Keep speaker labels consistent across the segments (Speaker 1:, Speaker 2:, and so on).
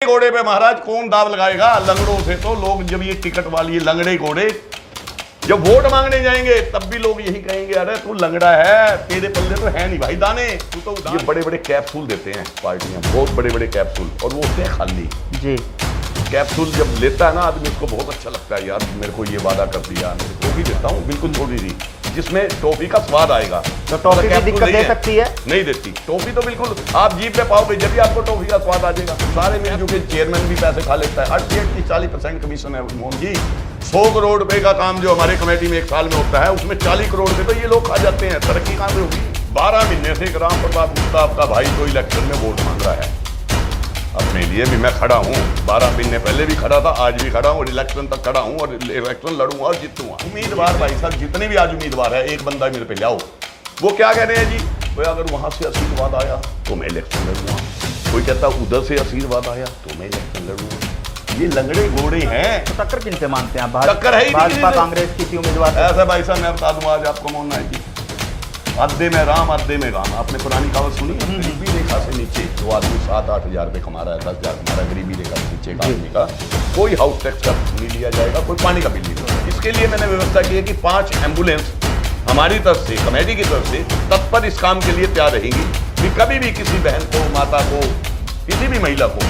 Speaker 1: घोड़े पे महाराज कौन दाव लगाएगा? लंगड़ों से तो लोग, जब ये टिकट वाली लंगड़े घोड़े जब वोट मांगने जाएंगे तब भी लोग यही कहेंगे, अरे तू लंगड़ा है, तेरे पल्ले तो है नहीं भाई दाने, तू तो। ये बड़े बड़े कैप्सूल देते हैं पार्टियां, बहुत बड़े बड़े कैप्सूल, और वो होते हैं खाली जी। कैप्सूल जब लेता है ना आदमी, उसको बहुत अच्छा लगता है, यार मेरे को ये वादा कर दिया, मैं टॉफी देता हूँ बिल्कुल थोड़ी सी, जिसमें टॉफी का स्वाद आएगा।
Speaker 2: तो टॉफी की दिक्कत दे सकती है?
Speaker 1: नहीं देती टॉफी, तो बिल्कुल आप जीप पे पाओगे जब भी आपको टॉफी का स्वाद आ जाएगा। सारे मिल के चेयरमैन भी पैसे खा लेता है, 38-40% कमीशन है मोहन जी। 100 करोड़ रुपए का काम जो हमारे कमेटी में एक साल में होता है, उसमें 40 करोड़ रुपए तो ये लोग खा जाते हैं। तरक्की कहाँ से होगी? 12 महीने से राम प्रताप गुप्ता आपका भाई तो इलेक्शन में वोट मांग रहा है, अपने लिए भी मैं खड़ा हूँ, 12 महीने पहले भी खड़ा था, आज भी खड़ा हूँ, और इलेक्शन तक खड़ा हूँ, और इलेक्शन लड़ूंगा और जीतूंगा। उम्मीदवार भाई साहब जितने भी आज उम्मीदवार है, एक बंदा मेरे पे लाओ, वो क्या कह रहे हैं जी, भाई अगर वहां से आशीर्वाद आया तो मैं इलेक्शन लड़ूंगा, कोई कहता उधर से आशीर्वाद आया तो मैं इलेक्शन लड़ूंगा। ये लंगड़े घोड़े हैं।
Speaker 2: तो टक्कर किनसे मानते हैं?
Speaker 1: टक्कर है ही
Speaker 2: भाजपा कांग्रेस की उम्मीदवार
Speaker 1: ऐसा भाई साहब मैं बता दूं आज आपको मोहन नायक जी, अद्दे में राम अद्दे में राम। आपने पुरानी कहावत सुनी? गरीबी रेखा से नीचे जो आदमी 7-8 हज़ार रुपये कमा रहा है, 10 हज़ार कमा रहा है, गरीबी रेखा से नीचे का आदमी का कोई हाउस टैक्स का नहीं लिया जाएगा, कोई पानी का बिल नहीं लिया। इसके लिए मैंने व्यवस्था की है कि 5 एम्बुलेंस हमारी तरफ से, कमेटी की तरफ से तत्पर इस काम के लिए तैयार रहेंगी कि कभी भी किसी बहन को, माता को, किसी भी महिला को,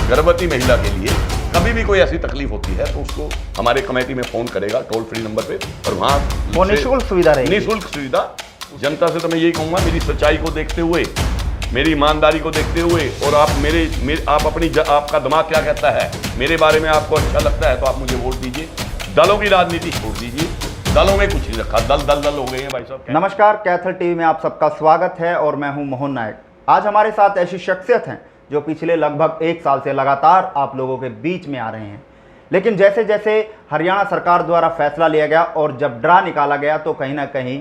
Speaker 1: गर्भवती महिला के लिए कभी भी कोई ऐसी तकलीफ होती है तो उसको हमारे कमेटी में फोन करेगा टोल फ्री नंबर पे, और वहाँ
Speaker 2: निःशुल्क सुविधा रहेगी।
Speaker 1: निःशुल्क सुविधा जनता से। तो मैं यही कहूँगा, मेरी सच्चाई को देखते हुए, मेरी ईमानदारी को देखते हुए, और आप आप अपनी आपका दिमाग क्या कहता है मेरे बारे में, आपको अच्छा लगता है तो आप मुझे वोट दीजिए। दलों की राजनीति छोड़ दीजिए, दलों में कुछ नहीं रखा, दल हो गए हैं भाई साहब।
Speaker 2: नमस्कार, कैथल टीवी में आप सबका स्वागत है और मैं हूं मोहन नायक। आज हमारे साथ ऐसी शख्सियत हैं जो पिछले लगभग 1 साल से लगातार आप लोगों के बीच में आ रहे हैं, लेकिन जैसे जैसे हरियाणा सरकार द्वारा फैसला लिया गया और जब ड्रा निकाला गया तो कहीं ना कहीं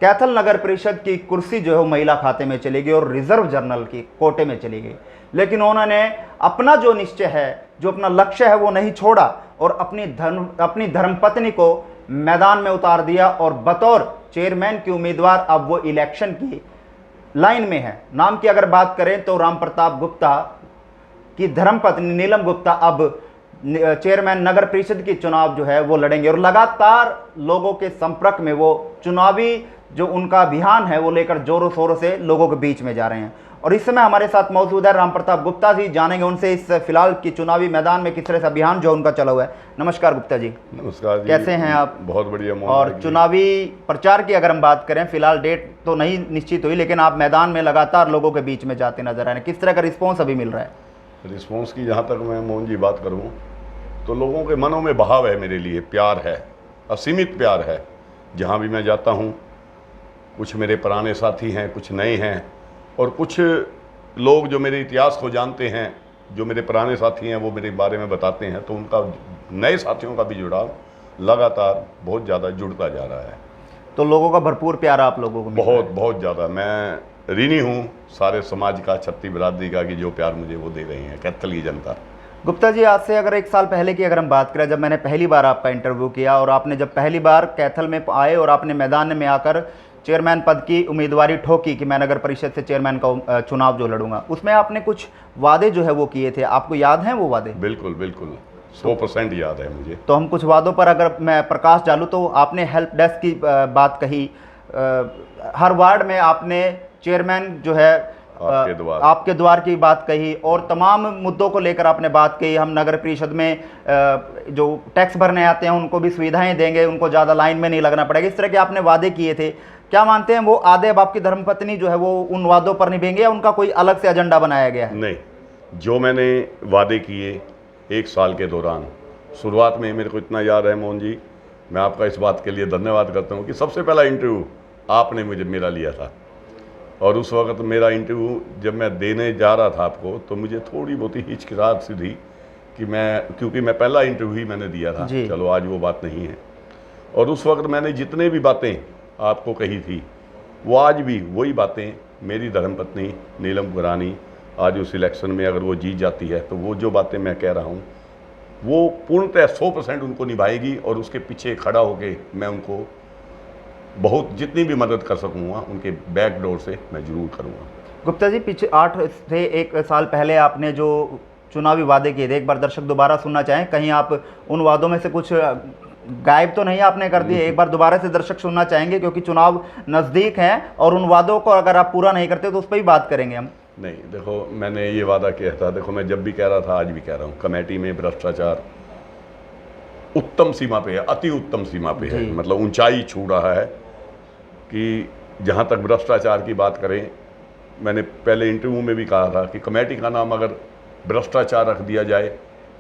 Speaker 2: कैथल नगर परिषद की कुर्सी जो है वो महिला खाते में चली गई और रिजर्व जर्नल की कोटे में चली गई। लेकिन उन्होंने अपना जो निश्चय है, जो अपना लक्ष्य है, वो नहीं छोड़ा और अपनी धर्मपत्नी को मैदान में उतार दिया और बतौर चेयरमैन की उम्मीदवार अब वो इलेक्शन की लाइन में है। नाम की अगर बात करें तो राम प्रताप गुप्ता की धर्मपत्नी नीलम गुप्ता अब चेयरमैन नगर परिषद की चुनाव जो है वो लड़ेंगे और लगातार लोगों के संपर्क में वो चुनावी जो उनका अभियान है वो लेकर जोरों शोरों से लोगों के बीच में जा रहे हैं। और इस समय हमारे साथ मौजूद है राम प्रताप गुप्ता जी, जानेंगे उनसे इस फिलहाल की चुनावी मैदान में किस तरह से अभियान जो उनका चला हुआ है। नमस्कार गुप्ता जी।
Speaker 1: नमस्कार जी,
Speaker 2: कैसे हैं आप?
Speaker 1: बहुत बढ़िया।
Speaker 2: और चुनावी प्रचार की अगर हम बात करें, फिलहाल डेट तो नहीं निश्चित हुई, लेकिन आप मैदान में लगातार लोगों के बीच में जाते नजर आ रहे हैं, किस तरह का रिस्पॉन्स अभी मिल रहा है?
Speaker 1: रिस्पॉन्स की जहाँ तक मैं मोहन जी बात करूँ तो लोगों के मनों में बहाव है, मेरे लिए प्यार है, असीमित प्यार है। जहाँ भी मैं जाता हूँ, कुछ मेरे पुराने साथी हैं, कुछ नए हैं, और कुछ लोग जो मेरे इतिहास को जानते हैं, जो मेरे पुराने साथी हैं, वो मेरे बारे में बताते हैं, तो उनका नए साथियों का भी जुड़ाव लगातार बहुत ज़्यादा जुड़ता जा रहा है।
Speaker 2: तो लोगों का भरपूर प्यार आप लोगों को
Speaker 1: बहुत ज़्यादा। मैं ऋणी हूँ सारे समाज का, छत्ती बिरादरी का, कि जो प्यार मुझे वो दे रही है कैथल की जनता।
Speaker 2: गुप्ता जी, आज से अगर 1 साल पहले की अगर हम बात करें, जब मैंने पहली बार आपका इंटरव्यू किया और आपने जब पहली बार कैथल में आए और आपने मैदान में आकर चेयरमैन पद की उम्मीदवारी ठोकी कि मैं नगर परिषद से चेयरमैन का चुनाव जो लड़ूंगा, उसमें आपने कुछ वादे जो है वो किए थे, आपको याद हैं वो वादे?
Speaker 1: बिल्कुल बिल्कुल, 100% याद है मुझे।
Speaker 2: तो हम कुछ वादों पर अगर मैं प्रकाश डालूँ तो आपने हेल्प डेस्क की बात कही, हर वार्ड में आपने चेयरमैन जो है आपके द्वार की बात कही, और तमाम मुद्दों को लेकर आपने बात कही। हम नगर परिषद में जो टैक्स भरने आते हैं उनको भी सुविधाएं देंगे, उनको ज़्यादा लाइन में नहीं लगना पड़ेगा, इस तरह के आपने वादे किए थे। क्या मानते हैं वो आधे अब आपकी धर्मपत्नी जो है वो उन वादों पर निभेंगे या उनका कोई अलग से एजेंडा बनाया गया है?
Speaker 1: नहीं, जो मैंने वादे किए 1 साल के दौरान, शुरुआत में मेरे को इतना याद है मोहन जी, मैं आपका इस बात के लिए धन्यवाद करता हूँ कि सबसे पहला इंटरव्यू आपने मेरा लिया था, और उस वक्त मेरा इंटरव्यू जब मैं देने जा रहा था आपको, तो मुझे थोड़ी बहुत ही हिचकिचाहट सी थी कि क्योंकि मैं पहला इंटरव्यू ही मैंने दिया था। चलो आज वो बात नहीं है, और उस वक्त मैंने जितने भी बातें आपको कही थी वो आज भी वही बातें मेरी धर्मपत्नी नीलम गुरानी आज उस इलेक्शन में अगर वो जीत जाती है तो वो जो बातें मैं कह रहा हूँ वो पूर्णतः 100% उनको निभाएगी, और उसके पीछे खड़ा होकर मैं उनको बहुत जितनी भी मदद कर सकूँगा उनके बैक डोर से मैं ज़रूर करूँगा।
Speaker 2: गुप्ता जी, पिछले 8 से 1 साल पहले आपने जो चुनावी वादे किए थे, एक बार दर्शक दोबारा सुनना चाहें, कहीं आप उन वादों में से कुछ गायब तो नहीं आपने कर दिए? एक बार दोबारा से दर्शक सुनना चाहेंगे, क्योंकि चुनाव नज़दीक हैं और उन वादों को अगर आप पूरा नहीं करते तो उस पर भी बात करेंगे हम।
Speaker 1: नहीं, देखो मैंने ये वादा किया था, देखो मैं जब भी कह रहा था आज भी कह रहा हूँ, कमेटी में भ्रष्टाचार उत्तम सीमा पे है, अति उत्तम सीमा पे है, मतलब ऊंचाई छू रहा है। कि जहाँ तक भ्रष्टाचार की बात करें, मैंने पहले इंटरव्यू में भी कहा था कि कमेटी का नाम अगर भ्रष्टाचार रख दिया जाए,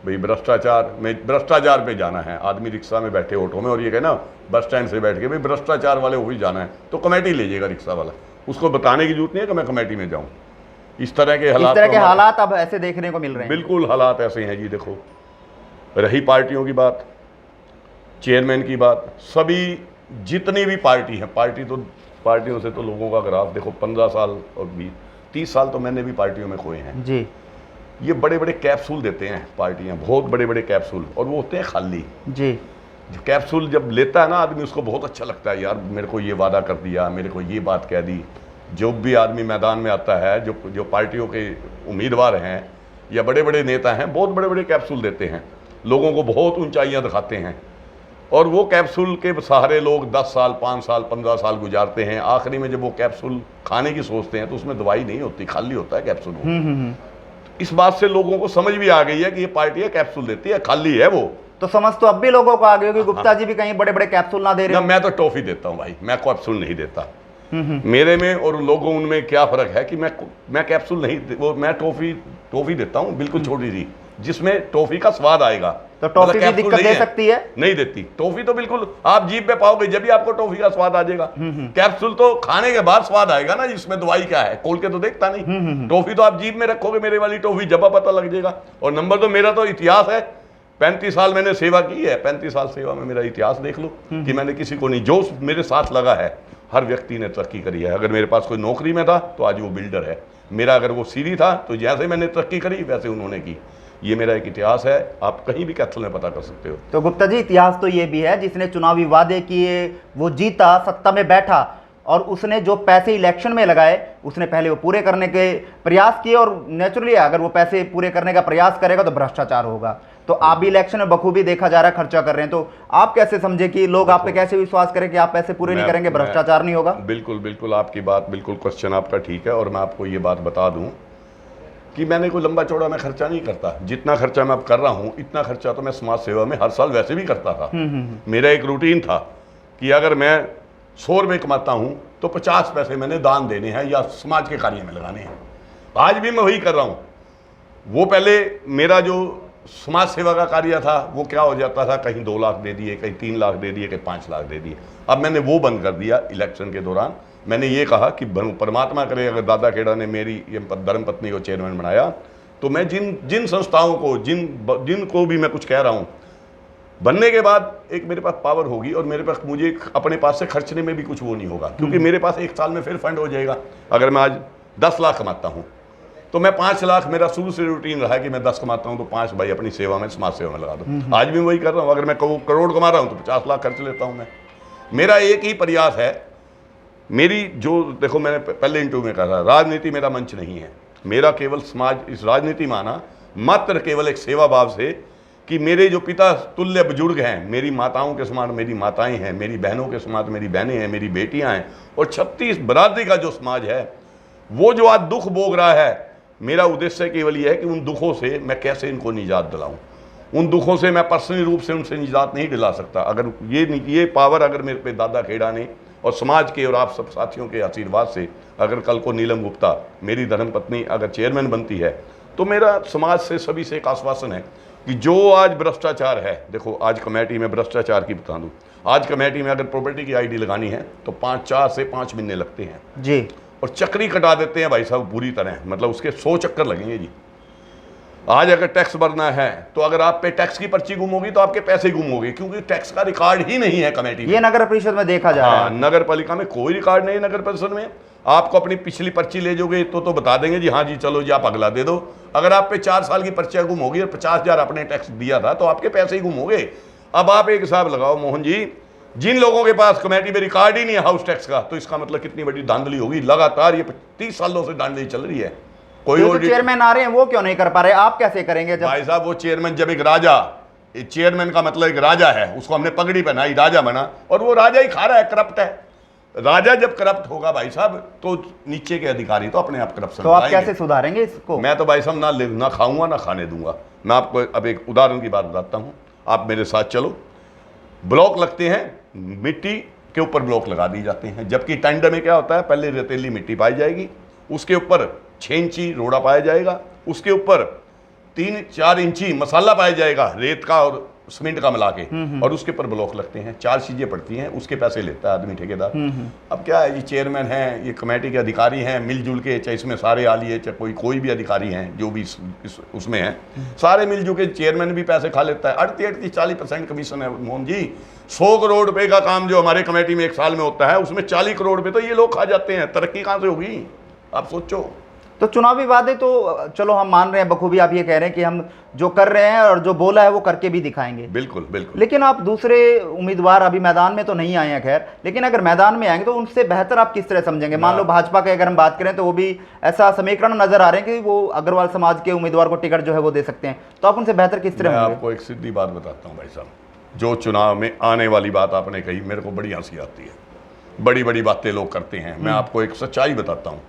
Speaker 1: भाई भ्रष्टाचार पे जाना है, आदमी रिक्शा में बैठे ऑटो में और ये कहे ना बस स्टैंड से बैठ के भाई भ्रष्टाचार वाले वही जाना है, तो कमेटी ले जाएगा रिक्शा वाला, उसको बताने की जरूरत नहीं है कि मैं कमेटी में जाऊँ। इस तरह के
Speaker 2: हालात अब ऐसे देखने को मिल रहे हैं।
Speaker 1: बिल्कुल हालात ऐसे हैं जी। देखो, रही पार्टियों की बात, चेयरमैन की बात, सभी जितनी भी पार्टी है, पार्टियों से तो लोगों का ग्राफ देखो, 15 साल और 30 साल तो मैंने भी पार्टियों में खोए हैं
Speaker 2: जी।
Speaker 1: ये बड़े बड़े कैप्सूल देते हैं पार्टियां, बहुत बड़े बड़े कैप्सूल, और वो होते हैं खाली
Speaker 2: जी।
Speaker 1: कैप्सूल जब लेता है ना आदमी, उसको बहुत अच्छा लगता है, यार मेरे को ये वादा कर दिया, मेरे को ये बात कह दी। जो भी आदमी मैदान में आता है, जो पार्टियों के उम्मीदवार हैं या बड़े बड़े नेता हैं, बहुत बड़े बड़े कैप्सूल देते हैं, लोगों को बहुत ऊंचाइयां दिखाते हैं, और वो कैप्सूल के सहारे लोग 10 साल 5 साल 15 साल गुजारते हैं। आखिरी में जब वो कैप्सूल खाने की सोचते हैं तो उसमें दवाई नहीं होती, खाली होता है कैप्सूल वो। इस बात से लोगों को समझ भी आ गई है कि ये पार्टी कैप्सूल देती है, खाली है वो।
Speaker 2: तो समझ तो अब भी लोगों को आ गई होगी, गुप्ता जी भी कहीं बड़े बड़े कैप्सूल ना दे रहे हैं।
Speaker 1: मैं तो टॉफी देता हूँ भाई, मैं कैप्सूल नहीं देता। मेरे में और लोगों उनमें क्या फर्क है कि मैं कैप्सूल नहीं, वो मैं टॉफी देता हूँ, बिल्कुल छोटी सी, जिसमें टॉफी का स्वाद आएगा।
Speaker 2: तो टॉफी भी दिक्कत दे सकती है?
Speaker 1: नहीं देती टॉफी, तो बिल्कुल आप जीभ पे पाओगे जब भी आपको टॉफी का स्वाद आ जाएगा। कैप्सूल तो खाने के बाद स्वाद आएगा ना, जिसमें दवाई क्या है, खोल के तो देखता नहीं। टॉफी तो आप जीभ में रखोगे, मेरे वाली टॉफी जब पता लग जाएगा। और नंबर तो मेरा तो इतिहास है, 35 साल मैंने सेवा की है, 35 साल सेवा में मेरा इतिहास देख लो कि मैंने किसी को नहीं, जो मेरे साथ लगा है हर व्यक्ति ने तरक्की करी है। अगर मेरे पास कोई नौकरी में था तो आज वो बिल्डर है मेरा, अगर वो सीढ़ी था तो जैसे मैंने तरक्की करी वैसे उन्होंने की। ये मेरा एक इतिहास है, आप कहीं भी कैथल में पता कर सकते हो।
Speaker 2: तो गुप्ता जी, इतिहास तो ये भी है, जिसने चुनावी वादे किए वो जीता, सत्ता में बैठा, और उसने जो पैसे इलेक्शन में लगाए उसने पहले वो पूरे करने के प्रयास किए, और नेचुरली अगर वो पैसे पूरे करने का प्रयास करेगा तो भ्रष्टाचार होगा। तो आप भी इलेक्शन में बखूबी देखा जा रहा है खर्चा कर रहे हैं, तो आप कैसे समझे कि लोग आप पे कैसे विश्वास करें कि आप पैसे पूरे नहीं करेंगे, भ्रष्टाचार नहीं होगा?
Speaker 1: बिल्कुल बिल्कुल, आपकी बात बिल्कुल, क्वेश्चन आपका ठीक है। और मैं आपको ये बात बता दूं कि मैंने कोई लंबा चौड़ा मैं खर्चा नहीं करता। जितना खर्चा मैं अब कर रहा हूं, इतना खर्चा तो मैं समाज सेवा में हर साल वैसे भी करता था। मेरा एक रूटीन था कि अगर मैं 100 रुपये कमाता हूं तो 50 पैसे मैंने दान देने हैं या समाज के कार्य में लगाने हैं। आज भी मैं वही कर रहा हूं। वो पहले मेरा जो समाज सेवा का कार्य था वो क्या हो जाता था, कहीं 2 लाख दे दिए, कहीं 3 लाख दे दिए, कहीं 5 लाख दे दिए। अब मैंने वो बंद कर दिया। इलेक्शन के दौरान मैंने ये कहा कि परमात्मा करे, अगर दादा खेड़ा ने मेरी ये धर्मपत्नी को चेयरमैन बनाया तो मैं जिन संस्थाओं को, जिनको भी मैं कुछ कह रहा हूँ, बनने के बाद एक मेरे पास पावर होगी और मेरे पास, मुझे अपने पास से खर्चने में भी कुछ वो नहीं होगा, क्योंकि मेरे पास 1 साल में फिर फंड हो जाएगा। अगर मैं आज 10 लाख कमाता हूँ तो मैं 5 लाख, मेरा शुरू से रूटीन रहा है कि मैं 10 कमाता हूँ तो 5 भाई अपनी सेवा में, समाज सेवा में लगा दूँ। आज भी वही कर रहा हूँ। अगर मैं करोड़ कमा रहा हूँ तो 50 लाख खर्च लेता हूँ मैं। मेरा एक ही प्रयास है, मेरी जो, देखो मैंने पहले इंटरव्यू में कहा, राजनीति मेरा मंच नहीं है। मेरा केवल समाज, इस राजनीति में आना मात्र केवल एक सेवा भाव से कि मेरे जो पिता तुल्य बुजुर्ग हैं, मेरी माताओं के समान मेरी माताएं हैं, मेरी बहनों के समान मेरी बहनें हैं, मेरी बेटियां हैं, और 36 बरादरी का जो समाज है वो जो आज दुख भोग रहा है, मेरा उद्देश्य केवल ये है कि उन दुखों से मैं कैसे इनको निजात दिलाऊं। उन दुखों से मैं पर्सनली रूप से उनसे निजात नहीं दिला सकता। अगर ये पावर अगर मेरे पे दादा खेड़ा ने और समाज के और आप सब साथियों के आशीर्वाद से, अगर कल को नीलम गुप्ता मेरी धर्मपत्नी अगर चेयरमैन बनती है तो मेरा समाज से, सभी से एक आश्वासन है कि जो आज भ्रष्टाचार है, देखो आज कमेटी में भ्रष्टाचार की बता दूं, आज कमेटी में अगर प्रॉपर्टी की आईडी लगानी है तो 4 से 5 महीने लगते हैं
Speaker 2: जी,
Speaker 1: और चक्री कटा देते हैं भाई साहब पूरी तरह, मतलब उसके 100 चक्कर लगेंगे जी। आज अगर टैक्स भरना है तो अगर आप पे टैक्स की पर्ची गुम होगी तो आपके पैसे गुम होंगे, क्योंकि टैक्स का रिकॉर्ड ही नहीं है कमेटी में।
Speaker 2: ये नगर परिषद में देखा जा रहा है।
Speaker 1: नगर पालिका में कोई रिकॉर्ड नहीं है। नगर परिषद में आपको अपनी पिछली पर्ची ले जाओगे तो बता देंगे जी, हाँ जी चलो जी आप अगला दे दो। अगर आप पे 4 साल की पर्चियां गुम होगी और 50,000 आपने टैक्स दिया था तो आपके पैसे ही गुम हो गए। अब आप एक हिसाब लगाओ मोहन जी, जिन लोगों के पास कमेटी में रिकॉर्ड ही नहीं है हाउस टैक्स का, तो इसका मतलब कितनी बड़ी धांधली होगी। लगातार ये 30 सालों से धांधली चल रही है। कोई
Speaker 2: जो
Speaker 1: और
Speaker 2: चेयरमैन आ रहे हैं वो क्यों नहीं कर पा रहे, आप कैसे करेंगे जब?
Speaker 1: भाई साहब वो चेयरमैन जब एक राजा, चेयरमैन का मतलब एक राजा है, उसको हमने पगड़ी पहनाई, राजा बना, और वो राजा ही खा रहा है, करप्ट है। राजा जब करप्ट होगा भाई साहब तो नीचे के अधिकारी तो अपने आप करप्शन
Speaker 2: तो आप कैसे सुधारेंगे इसको?
Speaker 1: मैं तो भाई साहब ना खाऊंगा ना खाने दूंगा। मैं आपको अब एक उदाहरण की बात बताता हूँ, आप मेरे साथ चलो। ब्लॉक लगते हैं, मिट्टी के ऊपर ब्लॉक लगा दी जाते हैं, जबकि टेंडर में क्या होता है, पहले रेतीली मिट्टी पाई जाएगी, उसके ऊपर 6 इंची रोड़ा पाया जाएगा, उसके ऊपर 3-4 इंची मसाला पाया जाएगा, रेत का और सीमेंट का मिला के, और उसके ऊपर ब्लॉक लगते हैं। 4 चीजें पड़ती हैं, उसके पैसे लेता है आदमी, ठेकेदार। अब क्या है, ये चेयरमैन है, ये कमेटी के अधिकारी हैं, मिलजुल के, चाहे इसमें सारे आलिए, चाहे कोई भी अधिकारी हैं जो भी उसमें हैं, सारे मिलजुल के, चेयरमैन भी पैसे खा लेता है। 38-40% कमीशन है मोहन जी। 100 करोड़ रुपए का काम जो हमारे कमेटी में एक साल में होता है, उसमें 40 करोड़ रुपए तो ये लोग खा जाते हैं। तरक्की कहाँ से होगी, आप सोचो।
Speaker 2: तो चुनावी वादे तो चलो हम मान रहे हैं बखूबी, आप ये कह रहे हैं कि हम जो कर रहे हैं और जो बोला है वो करके भी दिखाएंगे।
Speaker 1: बिल्कुल बिल्कुल।
Speaker 2: लेकिन आप दूसरे उम्मीदवार अभी मैदान में तो नहीं आए हैं खैर, लेकिन अगर मैदान में आएंगे तो उनसे बेहतर आप किस तरह समझेंगे? मान लो भाजपा के अगर हम बात करें तो वो भी ऐसा समीकरण नजर आ रहे हैं कि वो अग्रवाल समाज के उम्मीदवार को टिकट जो है वो दे सकते हैं, तो आप उनसे बेहतर किस तरह होंगे?
Speaker 1: आपको एक सीधी बात बताता हूँ भाई साहब, जो चुनाव में आने वाली बात आपने कही, मेरे को बड़ी हंसी आती है। बड़ी बड़ी बातें लोग करते हैं, मैं आपको एक सच्चाई बताता हूँ।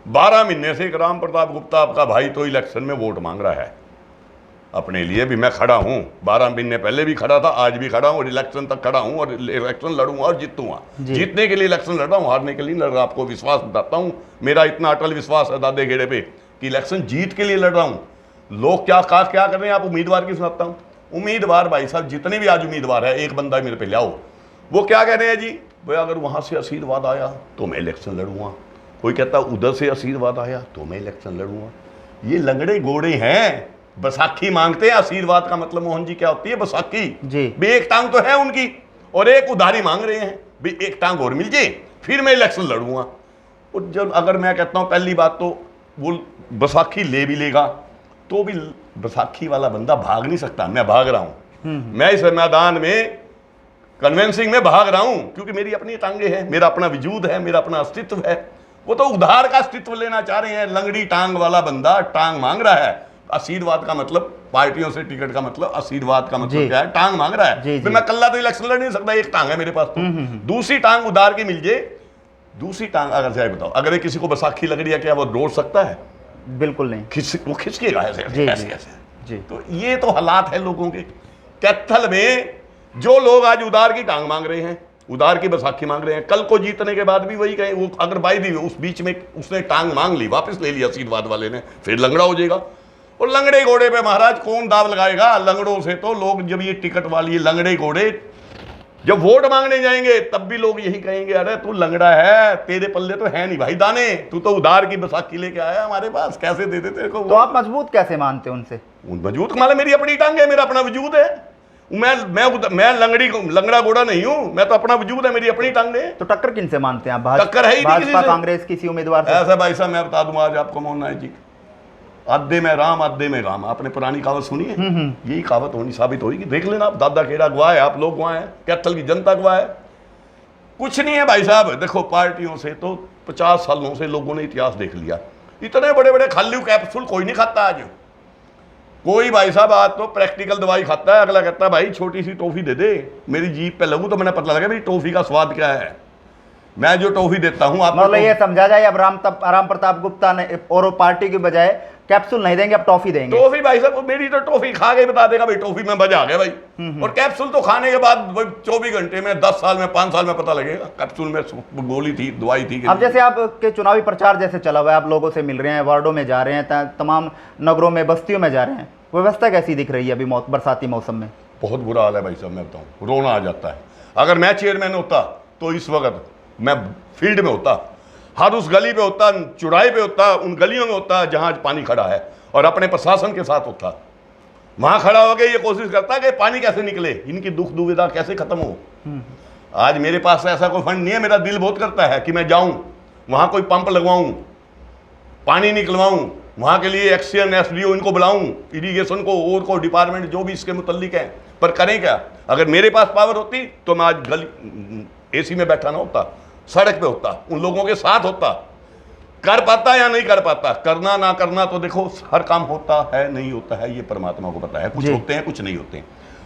Speaker 1: 12 महीने से एक राम प्रताप गुप्ता आपका भाई तो इलेक्शन में वोट मांग रहा है अपने लिए भी। मैं खड़ा हूँ, 12 महीने पहले भी खड़ा था, आज भी खड़ा हूँ, और इलेक्शन तक खड़ा हूँ, और इलेक्शन लड़ूंगा और जीतूंगा। जीतने के लिए इलेक्शन लड़ रहा हूँ, हारने के लिए लड़ रहा। आपको विश्वास बताता हूँ, मेरा इतना अटल विश्वास है दादे घेड़े पे कि इलेक्शन जीत के लिए लड़ रहा हूँ। लोग क्या कर रहे हैं, आप उम्मीदवार की सुनाता हूँ। उम्मीदवार भाई साहब जितने भी आज उम्मीदवार है, एक बंदा मेरे पे लाओ, वो क्या कह रहे हैं जी, भाई अगर वहां से आशीर्वाद आया तो मैं इलेक्शन लड़ूंगा। कोई कहता उधर से आशीर्वाद आया तो मैं इलेक्शन लड़ूंगा। ये लंगड़े घोड़े हैं, बैसाखी मांगते हैं। आशीर्वाद का मतलब मोहन जी क्या होती है, बैसाखी जी। भी एक टांग तो है उनकी और एक उधारी मांग रहे हैं, भी एक टांग और मिल जाए फिर मैं इलेक्शन लड़ूंगा। और जब अगर मैं कहता हूं पहली बात तो वो बैसाखी ले भी लेगा तो भी बैसाखी वाला बंदा भाग नहीं सकता। मैं भाग रहा हूं, मैं इस मैदान में कन्वेंसिंग में भाग रहा हूं क्योंकि मेरी अपनी टांगे हैं, मेरा अपना वजूद है, मेरा अपना अस्तित्व है। वो तो उधार का अस्तित्व लेना चाह रहे हैं। लंगड़ी टांग वाला बंदा टांग मांग रहा है। आशीर्वाद का मतलब, पार्टियों से टिकट का मतलब, आशीर्वाद का मतलब क्या है, टांग मांग रहा है। फिर मैं कल्ला तो इलेक्शन लड़ नहीं सकता, एक टांग है मेरे पास तो। दूसरी टांग उधार की मिल जाए, दूसरी टांग अगर जाए बताओ, अगर किसी को बैसाखी लग रही है क्या वो दौड़ सकता है?
Speaker 2: बिल्कुल नहीं,
Speaker 1: वो खिसकेगा ऐसे ऐसे। तो ये तो हालात है लोगों के। कैथल में जो लोग आज उधार की टांग मांग रहे हैं, उधार की बैसाखी मांग रहे हैं, कल को जीतने के बाद भी वही कहें। वो अगर बाई दी उस बीच में उसने टांग मांग ली, वापस ले लिया आशीर्वाद वाले ने, फिर लंगड़ा हो जाएगा। और लंगड़े घोड़े पे महाराज कौन दाव लगाएगा? लंगड़ों से तो लोग, जब ये टिकट वाली लंगड़े घोड़े जब वोट मांगने जाएंगे तब भी लोग यही कहेंगे, अरे तू लंगड़ा है, तेरे पल्ले तो है नहीं भाई दाने, तू तो उधार की बैसाखी लेके आया हमारे पास, कैसे दे देते को?
Speaker 2: तो आप मजबूत कैसे मानते हैं उनसे?
Speaker 1: मजबूत माले मेरी अपनी टांग है, मेरा अपना वजूद है। मैं लंगड़ा घोड़ा नहीं हूं, मैं तो अपना वजूद है, मेरी अपनी टांग है।
Speaker 2: तो टक्कर किन से मानते हैं आप?
Speaker 1: टक्कर है ही नहीं किसी से।
Speaker 2: कांग्रेस किसी उम्मीदवार से?
Speaker 1: ऐसा भाई साहब मैं बता दूं आज आपको मोहन नायक जी, आधे में राम आधे में राम। आपने पुरानी कहावत सुनी है? यही कहावत होनी साबित होगी। देख लेना आप, दादा खेड़ा गवाह है, आप लोग गवाह हैं, कैथल की जनता गवाह है। कुछ नहीं है भाई साहब। देखो पार्टियों से तो 50 सालों से लोगों ने इतिहास देख लिया। इतने बड़े बड़े खाली कैप्सूल कोई नहीं खाता आज। कोई भाई साहब आज तो प्रैक्टिकल दवाई खाता है। अगला कहता है भाई छोटी सी टॉफी दे दे, मेरी जीभ पे लगू तो मैंने पता लगा मेरी टॉफी का स्वाद क्या है। मैं जो टॉफी देता हूं आप
Speaker 2: मतलब ये समझा जाए अब राम प्रताप गुप्ता ने और पार्टी के बजाय कैप्सूल नहीं देंगे, अब टॉफी देंगे।
Speaker 1: टॉफी भाई साहब मेरी तो टॉफी खा के बता देगा भाई टॉफी में मजा आ गया भाई। और कैप्सूल तो खाने के बाद 24 घंटे में, 10 साल में, 5 साल में पता लगेगा कैप्सूल में गोली थी, दवाई थी।
Speaker 2: अब जैसे आपके चुनावी प्रचार जैसे चला हुआ है, आप लोगों से मिल रहे हैं, वार्डों में जा रहे हैं, तमाम नगरों में, बस्तियों में जा रहे हैं, व्यवस्था कैसी दिख रही है अभी बरसाती मौसम में?
Speaker 1: बहुत बुरा हाल है भाई साहब, मैं बताऊं रोना आ जाता है। अगर मैं चेयरमैन होता तो इस वक्त मैं फील्ड में होता, हर उस गली पे होता, चौराहे पे होता, उन गलियों में होता जहां पानी खड़ा है, और अपने प्रशासन के साथ होता। वहां खड़ा होकर ये कोशिश करता कि पानी कैसे निकले, इनकी दुख दुविधा कैसे खत्म हो। आज मेरे पास ऐसा कोई फंड नहीं है। मेरा दिल बहुत करता है कि मैं जाऊं वहां, कोई पंप लगवाऊं, पानी निकलवाऊं, वहां के लिए एक्सीएन एसडीओ इनको बुलाऊं, इरिगेशन को और को डिपार्टमेंट जो भी इसके मुतल्लिक है। पर करें क्या? अगर मेरे पास पावर होती तो मैं आज गली एसी में बैठा ना होता, सड़क पे होता, उन लोगों के साथ होता। कर पाता या नहीं कर पाता, करना ना करना तो देखो हर काम होता है नहीं होता है ये परमात्मा को पता है। कुछ होते हैं कुछ नहीं होते हैं।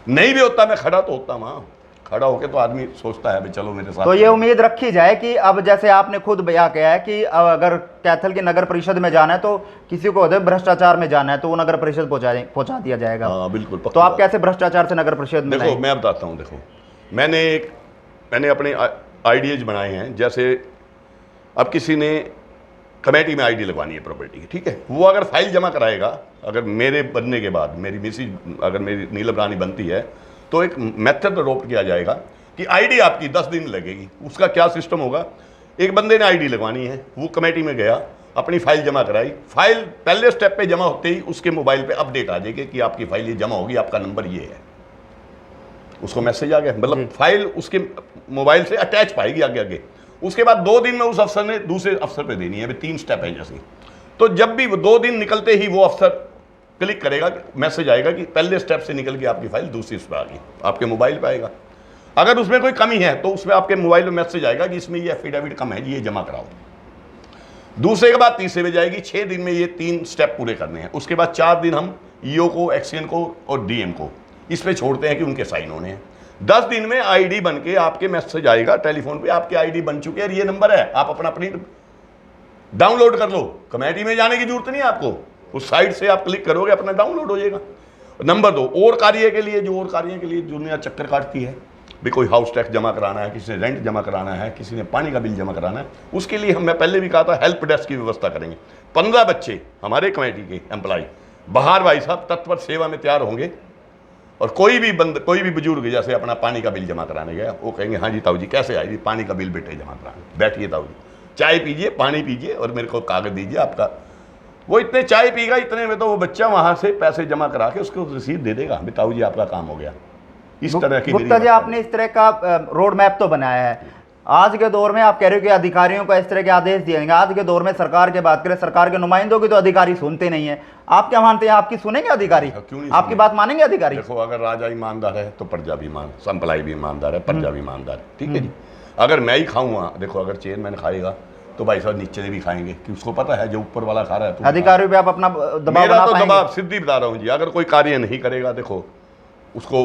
Speaker 1: नहीं भी होता मैं खड़ा तो होता वहां, खड़ा होके तो आदमी सोचता है भाई चलो मेरे साथ।
Speaker 2: तो ये उम्मीद रखी जाए कि अब जैसे आपने खुद बयां किया है कि अब अगर कैथल की नगर परिषद में जाना है तो किसी को भ्रष्टाचार में जाना है तो वो नगर परिषद पहुंचा दिया जाएगा।
Speaker 1: हाँ बिल्कुल।
Speaker 2: तो आप कैसे भ्रष्टाचार से नगर परिषद में
Speaker 1: देखो मैं बताता हूँ, देखो मैंने अपने आइडियाज बनाए हैं। जैसे अब किसी ने कमेटी में आईडी लगवानी है प्रॉपर्टी की, ठीक है, वो अगर फाइल जमा कराएगा, अगर मेरे बनने के बाद मेरी मिसेज अगर मेरी नीलम रानी बनती है तो एक मेथड अडॉप्ट किया जाएगा कि आईडी आपकी 10 दिन लगेगी। उसका क्या सिस्टम होगा, एक बंदे ने आईडी लगवानी है, वो कमेटी में गया, अपनी फाइल जमा कराई, फाइल पहले स्टेप पे जमा होते ही उसके मोबाइल पे अपडेट आ जाएगी कि आपकी फाइल ये जमा होगी, आपका नंबर ये है, उसको मैसेज आ गया, मतलब फाइल उसके मोबाइल से अटैच पाएगी आगे आगे। उसके बाद 2 दिन में उस अफसर ने दूसरे अफसर पे देनी है, 3 स्टेप है जैसे। तो जब भी 2 दिन निकलते ही वो अफसर क्लिक करेगा, मैसेज आएगा कि पहले स्टेप से निकल के आपकी फाइल दूसरी पे आ गई, आपके मोबाइल पे आएगा। अगर उसमें कोई कमी है तो उसमें आपके मोबाइल में मैसेज आएगा कि इसमें ये एफिडेविट कम है, ये जमा कराओ। दूसरे के बाद तीसरे में जाएगी, 6 दिन में ये 3 स्टेप पूरे करने हैं। उसके बाद 4 दिन हम ईओ को, एक्सीएन को और डीएम को इस पे छोड़ते हैं कि उनके साइन होने हैं। 10 दिन में आईडी बन के आपके मैसेज आएगा टेलीफोन पे, आपकी आईडी बन चुकी है और ये नंबर है, आप अपना प्रिंट डाउनलोड कर लो। कमेटी में जाने की जरूरत नहीं है आपको, उस साइट से आप क्लिक करोगे अपना डाउनलोड हो जाएगा। नंबर 2, और कार्य के लिए दुनिया चक्कर काटती है, भी कोई हाउस टैक्स जमा कराना है, किसी ने रेंट जमा कराना है, किसी ने पानी का बिल जमा कराना है, उसके लिए मैं पहले भी कहा था हेल्प डेस्क की व्यवस्था करेंगे। 15 बच्चे हमारे कमेटी के एम्प्लॉय बाहर भाई साहब तत्पर सेवा में तैयार होंगे, और कोई भी बुजुर्ग जैसे अपना पानी का बिल जमा कराने गया, वो कहेंगे हाँ जी ताऊ जी कैसे आए जी, पानी का बिल बेटे जमा कराने, बैठिए ताऊ जी, चाय पीजिए, पानी पीजिए और मेरे को कागज दीजिए आपका। वो इतने चाय पीगा, इतने में तो वो बच्चा वहां से पैसे जमा करा के उसको रसीद दे देगा, ताऊ जी आपका काम हो गया। इस तरह की
Speaker 2: गुप्ता जी आपने इस तरह का रोड मैप तो बनाया है। आज के दौर में आप कह रहे हो कि अधिकारियों को इस तरह के आदेश दिए जाएंगे। आज के दौर में सरकार की बात करें, सरकार के नुमाइंदों की तो अधिकारी सुनते नहीं है। आप क्या मानते हैं, आपकी सुनेंगे अधिकारी?
Speaker 1: क्यों नहीं
Speaker 2: आपकी बात मानेंगे अधिकारी?
Speaker 1: देखो अगर राजा ईमानदार है तो प्रजा भी संपलाई भी ईमानदार है, प्रजा भी ईमानदार है, ठीक है जी। अगर मैं ही खाऊंगा, देखो अगर चेयरमैन खाएगा तो भाई साहब नीचे भी खाएंगे, कि उसको पता है जो ऊपर वाला खा रहा है।
Speaker 2: अधिकारियों पे आप अपना दबाव
Speaker 1: मेरा तो दबाव सिद्धि बता रहा हूँ जी। अगर कोई कार्य नहीं करेगा, देखो उसको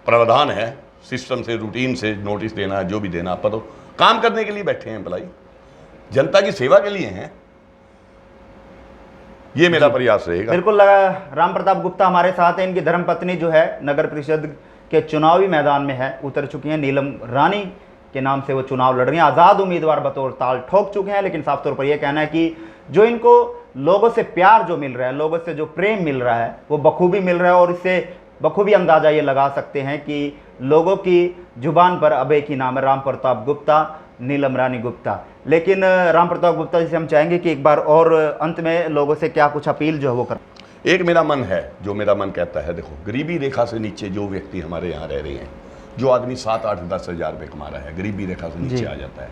Speaker 1: प्रावधान है सिस्टम से, रूटीन से नोटिस देना है, जो भी देना। आप तो काम करने के लिए बैठे हैं एम्प्लॉय, जनता की सेवा के लिए हैं, ये मेरा प्रयास रहेगा।
Speaker 2: बिल्कुल। राम प्रताप गुप्ता हमारे साथ हैं, इनकी धर्मपत्नी जो है नगर परिषद के चुनावी मैदान में है, उतर चुकी हैं। नीलम रानी के नाम से वो चुनाव लड़ रही हैं, आज़ाद उम्मीदवार बतौर ताल ठोक चुके हैं। लेकिन साफ तौर पर यह कहना है कि जो इनको लोगों से प्यार जो मिल रहा है, लोगों से जो प्रेम मिल रहा है, वो बखूबी मिल रहा है। और इससे बखूबी अंदाजा ये लगा सकते हैं कि लोगों की जुबान पर अब एक ही नाम है, राम प्रताप गुप्ता, नीलम रानी गुप्ता। लेकिन राम प्रताप गुप्ता जी से हम चाहेंगे कि एक बार और अंत में लोगों से क्या कुछ अपील जो है वो कर।
Speaker 1: एक मेरा मन है, जो मेरा मन कहता है, देखो गरीबी रेखा से नीचे जो व्यक्ति हमारे यहाँ रह रहे हैं, जो आदमी 7, 8, 10 हज़ार रुपये कमा रहा है, गरीबी रेखा से नीचे आ जाता है,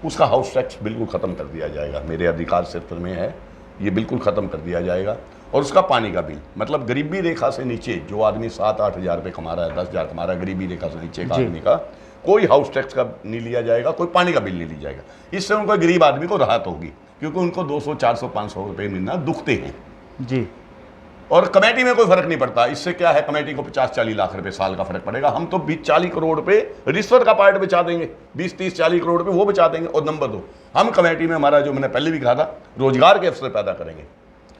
Speaker 1: उसका हाउस टैक्स बिल्कुल ख़त्म कर दिया जाएगा। मेरे अधिकार क्षेत्र में है, ये बिल्कुल ख़त्म कर दिया जाएगा। और उसका पानी का बिल, मतलब गरीबी रेखा से नीचे जो आदमी 7, 8 हज़ार रुपये कमा रहा है, 10 हज़ार कमा रहा है, गरीबी रेखा से नीचे का आदमी का कोई हाउस टैक्स का नहीं लिया जाएगा, कोई पानी का बिल नहीं लिया जाएगा। इससे उनको गरीब आदमी को राहत होगी, क्योंकि उनको 200, 400, 500 रुपये मिलना दुखते हैं
Speaker 2: जी।
Speaker 1: और कमेटी में कोई फर्क नहीं पड़ता। इससे क्या है, कमेटी को 50-40 लाख रुपए साल का फर्क पड़ेगा। हम तो 20-40 करोड़ रुपए रिश्वत का पार्ट बचा देंगे, 20-30-40 करोड़ रुपए वो बचा देंगे। और नंबर 2, हम कमेटी में हमारा जो मैंने पहले भी कहा था, रोजगार के अवसर पैदा करेंगे।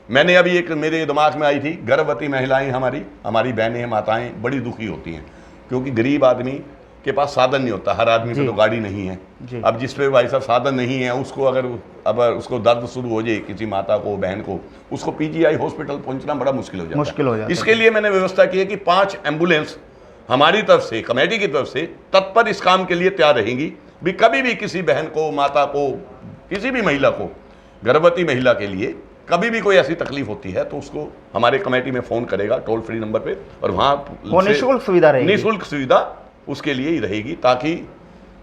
Speaker 1: मैंने अभी एक मेरे दिमाग में आई थी, गर्भवती महिलाएं हमारी बहनें माताएं बड़ी दुखी होती हैं, क्योंकि गरीब आदमी के पास साधन नहीं होता। हर आदमी पे तो गाड़ी नहीं है। अब जिस पे भाई साहब साधन नहीं है, उसको अगर उसको दर्द शुरू हो जाए, किसी माता को, बहन को, उसको पीजीआई हॉस्पिटल पहुंचना बड़ा मुश्किल हो जाता है। इसके लिए मैंने व्यवस्था की है कि 5 एम्बुलेंस हमारी तरफ से, कमेटी की तरफ से तत्पर इस काम के लिए तैयार रहेंगी। भी कभी भी किसी बहन को, माता को, किसी भी महिला को, गर्भवती महिला के लिए कभी भी कोई ऐसी तकलीफ होती है तो उसको हमारे कमेटी में फ़ोन करेगा टोल फ्री नंबर पे, और वहाँ
Speaker 2: निःशुल्क सुविधा रहेगी।
Speaker 1: निःशुल्क सुविधा उसके लिए ही रहेगी, ताकि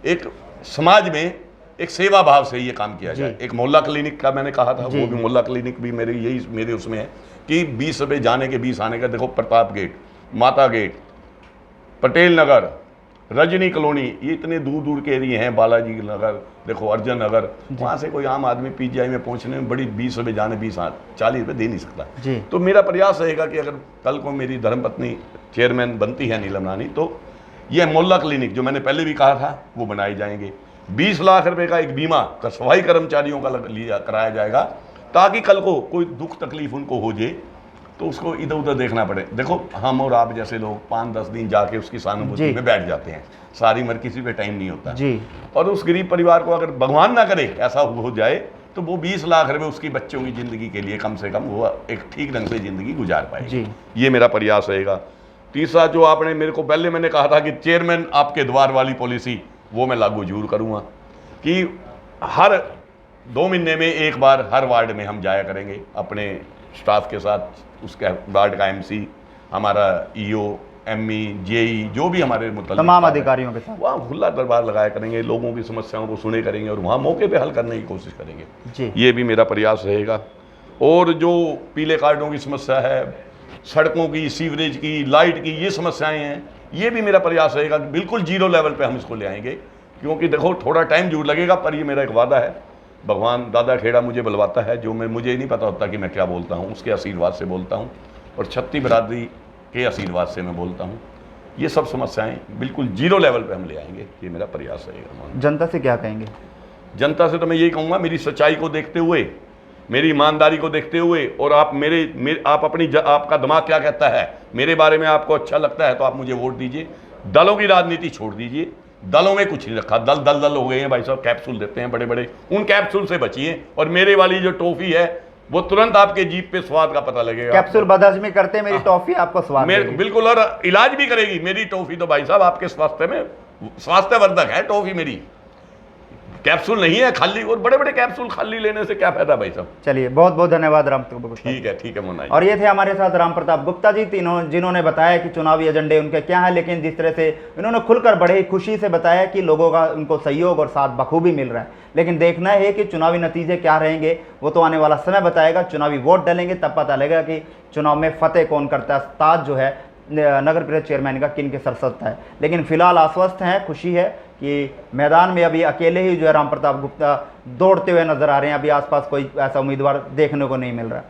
Speaker 1: एक समाज में एक सेवा भाव से ये काम किया जाए। एक मोहल्ला क्लिनिक का मैंने कहा था, वो भी मोहल्ला क्लिनिक भी मेरे उसमें है कि 20 रुपये जाने के 20 आने का। देखो प्रताप गेट, माता गेट, पटेल नगर, रजनी कॉलोनी, ये इतने दूर दूर के एरिए हैं, बालाजी नगर देखो, अर्जन नगर, वहाँ से कोई आम आदमी पीजीआई में पहुँचने में बड़ी 20 रुपये जाने 40 रुपये दे नहीं सकता
Speaker 2: जी।
Speaker 1: तो मेरा प्रयास रहेगा कि अगर कल को मेरी धर्मपत्नी चेयरमैन बनती है नीलम रानी, तो ये मोहल्ला क्लिनिक जो मैंने पहले भी कहा था वो बनाए जाएंगे। 20 लाख रुपए का एक बीमा सफाई कर्मचारियों का लिया कराया जाएगा, ताकि कल को कोई दुख तकलीफ उनको हो जाए तो उसको इधर उधर देखना पड़े। देखो हम और आप जैसे लोग 5-10 दिन जाके उसकी सहानुभूति में बैठ जाते हैं, सारी उम्र किसी पे टाइम नहीं होता
Speaker 2: जी।
Speaker 1: और उस गरीब परिवार को अगर भगवान ना करे ऐसा हो जाए तो वो 20 लाख रुपए उसकी बच्चों की ज़िंदगी के लिए कम से कम वो एक ठीक ढंग से ज़िंदगी गुजार पाए
Speaker 2: जी।
Speaker 1: ये मेरा प्रयास रहेगा। तीसरा, जो आपने मेरे को पहले मैंने कहा था कि चेयरमैन आपके द्वार वाली पॉलिसी, वो मैं लागू जरूर करूँगा कि हर 2 महीने में एक बार हर वार्ड में हम जाया करेंगे अपने स्टाफ के साथ, उसके वार्ड का एमसी, हमारा ईओ, एमई, जेई, जो भी हमारे मुतल्लिक
Speaker 2: तमाम अधिकारियों के साथ
Speaker 1: वहाँ खुला दरबार लगाया करेंगे, लोगों की समस्याओं को सुने करेंगे और वहाँ मौके पे हल करने की कोशिश करेंगे
Speaker 2: जी।
Speaker 1: ये भी मेरा प्रयास रहेगा। और जो पीले कार्डों की समस्या है, सड़कों की, सीवरेज की, लाइट की, ये समस्याएं हैं, ये भी मेरा प्रयास रहेगा कि बिल्कुल 0 लेवल पे हम इसको ले आएंगे। क्योंकि देखो थोड़ा टाइम जरूर लगेगा, पर ये मेरा एक वादा है, भगवान दादा खेड़ा मुझे बुलवाता है, जो मुझे नहीं पता होता कि मैं क्या बोलता हूँ, उसके आशीर्वाद से बोलता हूँ और छत्ती बिरादरी के आशीर्वाद से मैं बोलता हूँ। ये सब समस्याएं बिल्कुल 0 लेवल पे हम ले आएंगे, ये मेरा प्रयास रहेगा।
Speaker 2: जनता से क्या कहेंगे?
Speaker 1: जनता से तो मैं यही कहूँगा, मेरी सच्चाई को देखते हुए, मेरी ईमानदारी को देखते हुए, और आप आप आपका दिमाग क्या कहता है, मेरे बारे में आपको अच्छा लगता है तो आप मुझे वोट दीजिए। दलों की राजनीति छोड़ दीजिए, दलों में कुछ नहीं रखा, दल हो गए हैं भाई साहब, कैप्सूल देते हैं बड़े बड़े, उन कैप्सूल से बचिए। और मेरे वाली जो टॉफी है वो तुरंत आपके जीभ पे स्वाद का पता लगेगा।
Speaker 2: कैप्सूल बदहजमी करते हैं, मेरी टॉफी आपको स्वाद देगी।
Speaker 1: बिल्कुल, और इलाज भी करेगी मेरी टॉफी तो भाई साहब, आपके स्वास्थ्य में स्वास्थ्यवर्धक है टॉफी मेरी, कैप्सूल नहीं है खाली। और बड़े बड़े कैप्सूल खाली लेने से क्या फायदा भाई साहब।
Speaker 2: चलिए, बहुत बहुत धन्यवाद राम प्रताप गुप्ता।
Speaker 1: ठीक है मुन्ना।
Speaker 2: और ये थे हमारे साथ राम प्रताप गुप्ता जी, तीनों, जिन्होंने बताया कि चुनावी एजेंडे उनके क्या है, लेकिन जिस तरह से इन्होंने खुलकर बड़े ही खुशी से बताया कि लोगों का उनको सहयोग और साथ बखूबी मिल रहा है। लेकिन देखना है कि चुनावी नतीजे क्या रहेंगे, वो तो आने वाला समय बताएगा। चुनावी वोट डालेंगे तब पता लगेगा कि चुनाव में फतेह कौन करता है, ताज जो है नगर परिषद चेयरमैन का किन के सर सजता है। लेकिन फिलहाल आश्वस्त हैं, खुशी है कि मैदान में अभी अकेले ही जो है राम प्रताप गुप्ता दौड़ते हुए नजर आ रहे हैं। अभी आसपास कोई ऐसा उम्मीदवार देखने को नहीं मिल रहा है।